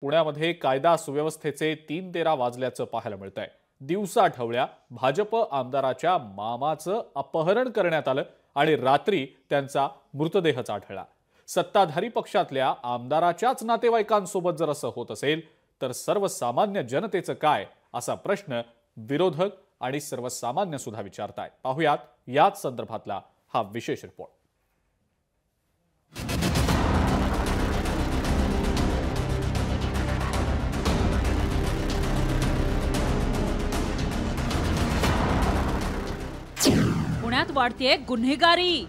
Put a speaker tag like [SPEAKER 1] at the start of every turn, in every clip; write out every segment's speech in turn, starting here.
[SPEAKER 1] पुण्यामध्ये कायदा सुव्यवस्थेचे 3-13 वाजल्याचं पाहायला मिळतंय। दिवसाढवळ्या भाजप आमदाराच्या मामाचं अपहरण करण्यात आलं आणि रात्री त्यांचा मृतदेहच आढळला। सत्ताधारी पक्षातल्या आमदाराच्याच नातेवाईकांसोबत जर असं होत असेल तर सर्वसामान्य जनतेचं काय असा प्रश्न विरोधक आणि सर्वसामान्य सुद्धा विचारतायत। पाहुयात याच संदर्भातला हा विशेष रिपोर्ट।
[SPEAKER 2] पुण्यात वाढतेय गुन्हेगारी,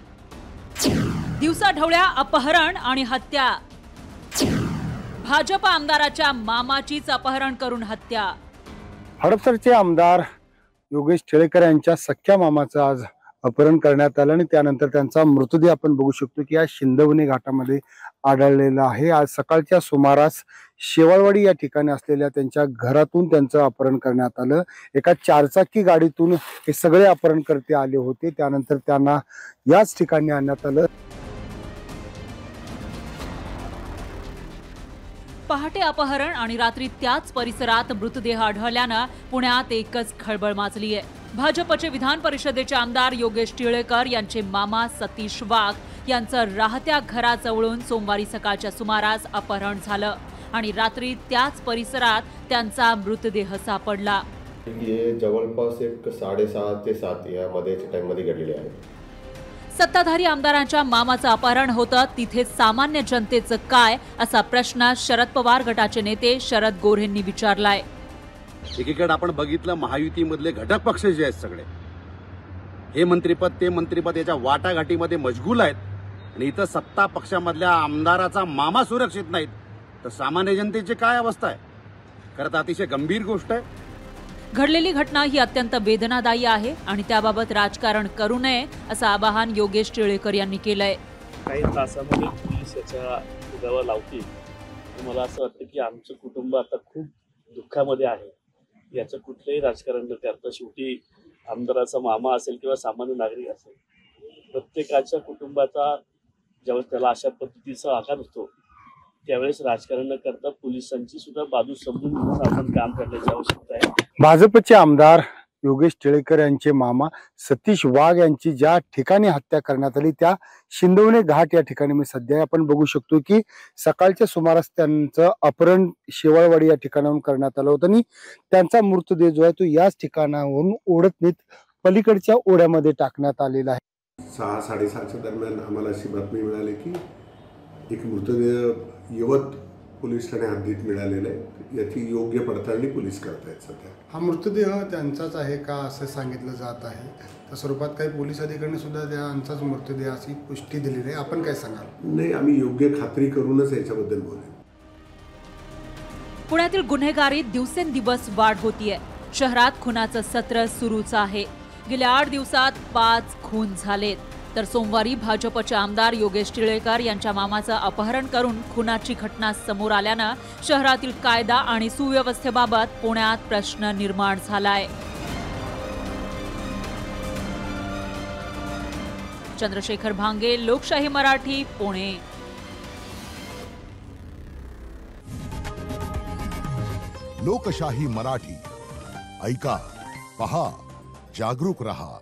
[SPEAKER 2] दिवसाढवळ्या अपहरण आणि हत्या। भाजप आमदाराच्या मामाचीच अपहरण करून हत्या।
[SPEAKER 3] हडपसरचे आमदार योगेश टिळेकर यांच्या सख्या मामाचं आज अपहरण करण्यात आलं आणि त्यानंतर त्यांचा मृतदेह आपण बघू शकतो की या शिंदवणे घाटामध्ये आढळलेला आहे। आज सकाळच्या सुमारास शेवाळवाडी या ठिकाणी असलेल्या त्यांच्या घरातून त्यांचं अपहरण करण्यात आलं। एका चारचाकी गाडीतून हे सगळे अपहरणकर्ते आले होते, त्यानंतर त्यांना याच ठिकाणी आणण्यात आलं।
[SPEAKER 2] पहाटे अपहरण आणि रात्री त्याच परिसरात मृतदेह आढळल्यानं पुण्यात एकच खळबळ माजली आहे। भाजपचे विधान परिषदेचे आमदार योगेश टिळेकर यांचे मामा सतीश वाघ यांचं राहत्या घराजवळून सोमवारी सकाळच्या सुमारास अपहरण झालं आणि रात्री त्याच परिसरात त्यांचा मृतदेह सापडला।
[SPEAKER 4] हे जवळपास एक 6:30 ते 7 या टाइम मध्ये घडलेले आहे।
[SPEAKER 2] सत्ताधारी आमदारांच्या मामाचं अपहरण होतं, तिथे सामान्य जनतेचं काय असा प्रश्न शरद पवार गटाचे नेते शरद गोऱ्हेंनी विचारलाय।
[SPEAKER 5] एकीकडे आपण बघितलं महायुतीमधले घटक पक्ष जे आहेत सगळे हे मंत्रिपद ते मंत्रिपद याच्या वाटाघाटीमध्ये मशगूल आहेत आणि इथं सत्ता पक्षामधल्या आमदाराचा मामा सुरक्षित नाहीत तर सामान्य जनतेची काय अवस्था आहे? खरं तर अतिशय गंभीर गोष्ट आहे।
[SPEAKER 2] घडलेली घटना ही अत्यंत वेदनादायी आहे आणि त्याबाबत राजकारण करू नये असं आवाहन योगेश टिळेकर यांनी केलंय।
[SPEAKER 6] काही तासामध्ये पोलीस याच्या उद्यावर लावतील। मला असं वाटतं की आमचं कुटुंब आता खूप दुःखामध्ये आहे। याचं कुठलंही राजकारण न करता शेवटी आमदाराचा मामा असेल किंवा सामान्य नागरिक असेल, प्रत्येकाच्या कुटुंबाचा ज्यावेळेस त्याला अशा पद्धतीचा आघात होतो त्यावेळेस राजकारण न करता पोलिसांची सुद्धा बाजू समजून घेऊन आपण काम करण्याची आवश्यकता आहे।
[SPEAKER 3] भाजपचे आमदार योगेश टिळेकर यांचे मामा सतीश वाघ यांची ज्या ठिकाणी हत्या करण्यात आली त्या शिंदवणे घाट या ठिकाणी मी सध्या आपण बघू शकतो की सकाळच्या सुमारास त्यांचं अपहरण शेवाळवाडी या ठिकाणाहून करण्यात आलं होतं आणि त्यांचा मृतदेह जो आहे तो याच ठिकाणाहून ओढत नेत पलीकडच्या ओढ्यामध्ये टाकण्यात आलेला आहे।
[SPEAKER 4] 6-6:30च्या दरम्यान आम्हाला अशी बातमी मिळाली की एक मृतदेह यवत पोलीस ठाणे हद्दीत मिळालेला आहे। याची योग्य पडताळणी पोलीस करतायत सध्या।
[SPEAKER 3] हा मृतदेह त्यांचाच आहे का असं सांगितलं जात आहे। त्या स्वरूपात काही पोलीस अधिकाऱ्यांनी सुद्धा त्यांचाच मृतदेह अशी पुष्टी दिलेली आहे, आपण काय सांगाल?
[SPEAKER 4] नाही, आम्ही योग्य खात्री करूनच याच्याबद्दल बोलू।
[SPEAKER 2] पुण्यातील गुन्हेगारीत दिवसेंदिवस वाढ होतीये। शहरात खुनाचं सत्र सुरूच आहे। गेल्या 8 दिवसात 5 खून झालेत तर सोमवारी भाजपचे आमदार योगेश टिळेकर यांच्या मामाचं अपहरण करून खुनाची घटना समोर आल्यानं शहरातील कायदा आणि सुव्यवस्थेबाबत पुण्यात प्रश्न निर्माण झालाय। चंद्रशेखर भांगे, लोकशाही मराठी, पुणे।
[SPEAKER 7] लोकशाही मराठी ऐका, पहा, जागरूक रहा।